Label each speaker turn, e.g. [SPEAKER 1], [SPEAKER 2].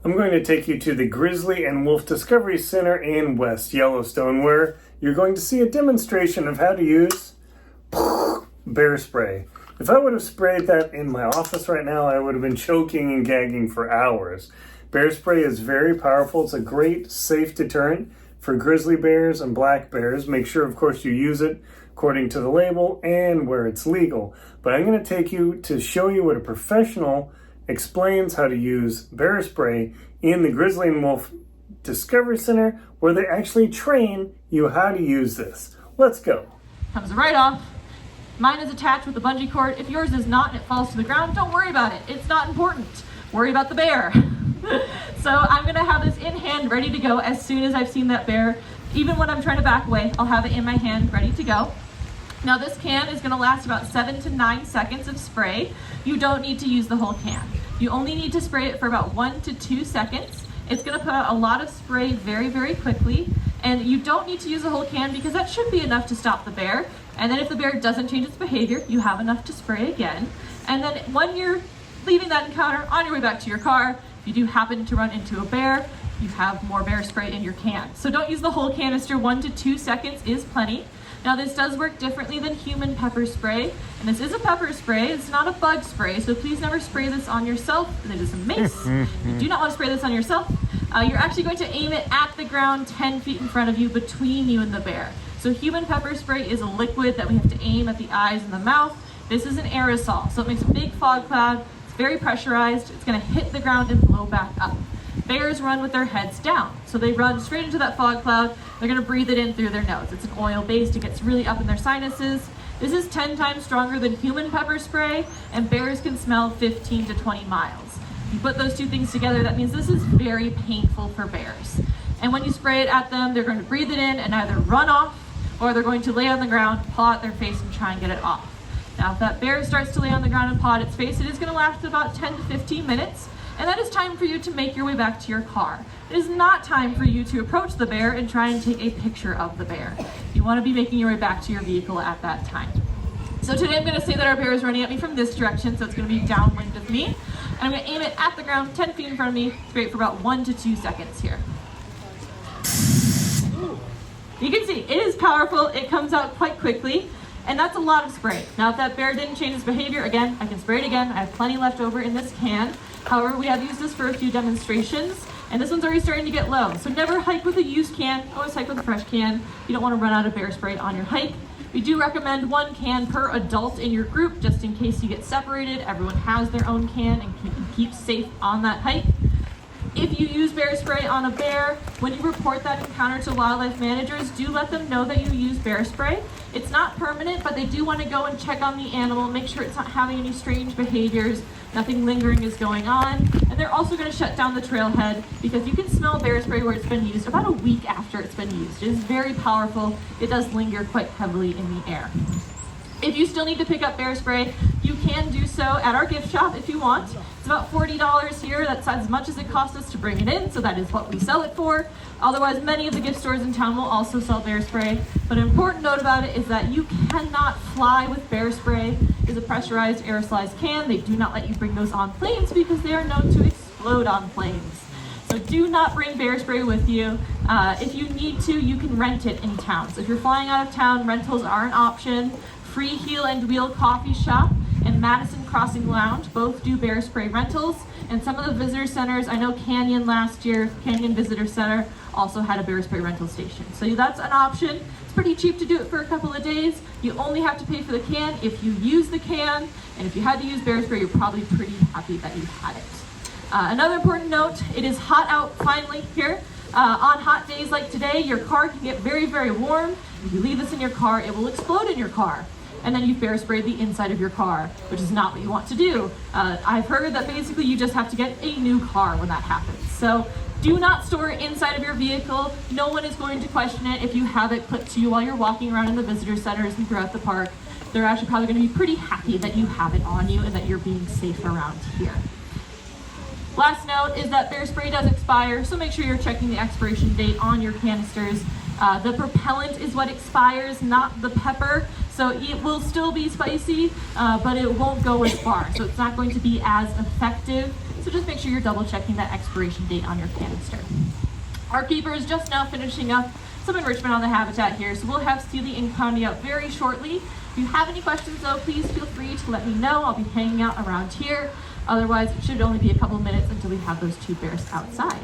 [SPEAKER 1] I'm going to take you to the Grizzly and Wolf Discovery Center in West Yellowstone, where you're going to see a demonstration of how to use bear spray. If I would have sprayed that in my office right now, I would have been choking and gagging for hours. Bear spray is very powerful. It's a great, safe deterrent for grizzly bears and black bears. Make sure, of course, you use it according to the label and where it's legal. But I'm going to take you to show you what a professional explains how to use bear spray in the Grizzly and Wolf Discovery Center, where they actually train you how to use this. Let's go.
[SPEAKER 2] Comes right off. Mine is attached with a bungee cord. If yours is not and it falls to the ground, don't worry about it. It's not important. Worry about the bear. So I'm going to have this in hand ready to go as soon as I've seen that bear. Even when I'm trying to back away, I'll have it in my hand ready to go. Now this can is going to last about 7 to 9 seconds of spray. You don't need to use the whole can. You only need to spray it for about 1 to 2 seconds. It's going to put out a lot of spray very, very quickly. And you don't need to use the whole can because that should be enough to stop the bear. And then if the bear doesn't change its behavior, you have enough to spray again. And then when you're leaving that encounter on your way back to your car, if you do happen to run into a bear, you have more bear spray in your can. So don't use the whole canister. 1 to 2 seconds is plenty. Now this does work differently than human pepper spray, and this is a pepper spray, it's not a bug spray, so please never spray this on yourself. It is a mace. You do not want to spray this on yourself. You're actually going to aim it at the ground 10 feet in front of you, between you and the bear. So human pepper spray is a liquid that we have to aim at the eyes and the mouth. This is an aerosol, so it makes a big fog cloud. It's very pressurized. It's going to hit the ground and blow back up. Bears run with their heads down, so they run straight into that fog cloud. They're going to breathe it in through their nose. It's an oil based, it gets really up in their sinuses. This is 10 times stronger than human pepper spray, and bears can smell 15 to 20 miles. You put those two things together, that means this is very painful for bears. And when you spray it at them, they're going to breathe it in and either run off, or they're going to lay on the ground, paw at their face, and try and get it off. Now if that bear starts to lay on the ground and paw at its face, it is going to last about 10 to 15 minutes. And that is time for you to make your way back to your car. It is not time for you to approach the bear and try and take a picture of the bear. You want to be making your way back to your vehicle at that time. So today I'm going to say that our bear is running at me from this direction, so it's going to be downwind of me. And I'm going to aim it at the ground 10 feet in front of me, straight for about 1 to 2 seconds here. You can see, it is powerful, it comes out quite quickly, and that's a lot of spray. Now if that bear didn't change its behavior, again, I can spray it again. I have plenty left over in this can. However, we have used this for a few demonstrations, and this one's already starting to get low. So never hike with a used can, always hike with a fresh can. You don't want to run out of bear spray on your hike. We do recommend 1 can per adult in your group, just in case you get separated. Everyone has their own can and can keep safe on that hike. If you use bear spray on a bear, when you report that encounter to wildlife managers, do let them know that you use bear spray. It's not permanent, but they do want to go and check on the animal, make sure it's not having any strange behaviors, nothing lingering is going on. And they're also going to shut down the trailhead because you can smell bear spray where it's been used about a week after it's been used. It is very powerful. It does linger quite heavily in the air. If you still need to pick up bear spray, you can do so at our gift shop if you want. It's about $40 here. That's as much as it costs us to bring it in, so that is what we sell it for. Otherwise, many of the gift stores in town will also sell bear spray. But an important note about it is that you cannot fly with bear spray. It is a pressurized aerosolized can. They do not let you bring those on planes because they are known to explode on planes. So do not bring bear spray with you. If you need to, you can rent it in town. So if you're flying out of town, rentals are an option. Free Heel and Wheel Coffee Shop and Madison Crossing Lounge both do bear spray rentals, and some of the visitor centers, I know Canyon last year, Canyon Visitor Center also had a bear spray rental station. So that's an option. It's pretty cheap to do it for a couple of days. You only have to pay for the can if you use the can, and if you had to use bear spray, you're probably pretty happy that you had it. Another important note, it is hot out finally here. On hot days like today, your car can get very, very warm. If you leave this in your car, it will explode in your car. And then you've bear sprayed the inside of your car, which is not what you want to do. I've heard that basically you just have to get a new car when that happens. So do not store it inside of your vehicle. No one is going to question it if you have it clipped to you while you're walking around in the visitor centers and throughout the park. They're actually probably going to be pretty happy that you have it on you and that you're being safe around here. Last note is that bear spray does expire, so make sure you're checking the expiration date on your canisters. The propellant is what expires, not the pepper. So it will still be spicy, but it won't go as far. So it's not going to be as effective. So just make sure you're double checking that expiration date on your canister. Our keeper is just now finishing up some enrichment on the habitat here, so we'll have Steely and Connie out very shortly. If you have any questions though, please feel free to let me know. I'll be hanging out around here. Otherwise, it should only be a couple minutes until we have those two bears outside.